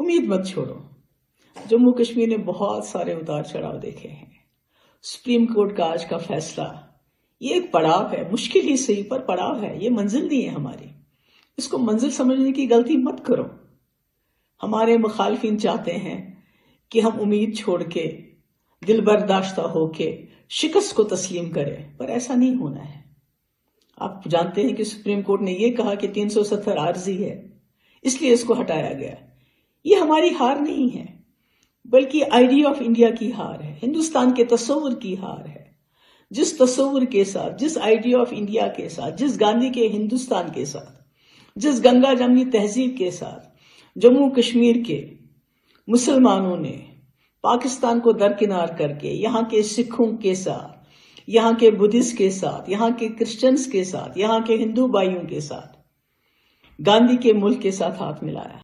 उम्मीद मत छोड़ो। जम्मू कश्मीर ने बहुत सारे उतार चढ़ाव देखे हैं। सुप्रीम कोर्ट का आज का फैसला ये एक पड़ाव है, मुश्किल ही सही पर पड़ाव है, ये मंजिल नहीं है हमारी। इसको मंजिल समझने की गलती मत करो। हमारे मुखालफिन चाहते हैं कि हम उम्मीद छोड़ के दिल बर्दाश्ता होके शिकस्त को तस्लीम करें, पर ऐसा नहीं होना है। आप जानते हैं कि सुप्रीम कोर्ट ने यह कहा कि 370 आर्जी है, इसलिए इसको हटाया गया। ये हमारी हार नहीं है, बल्कि आइडिया ऑफ इंडिया की हार है, हिंदुस्तान के तस्वुर की हार है। जिस तस्वुर के साथ, जिस आइडिया ऑफ इंडिया के साथ, जिस गांधी के हिंदुस्तान के साथ, जिस गंगा जमनी तहजीब के साथ जम्मू कश्मीर के मुसलमानों ने पाकिस्तान को दरकिनार करके यहाँ के सिखों के साथ, यहाँ के बुद्धिस्ट के साथ, यहाँ के क्रिश्चियंस के साथ, यहाँ के हिंदू भाइयों के साथ, गांधी के मुल्क के साथ हाथ मिलाया।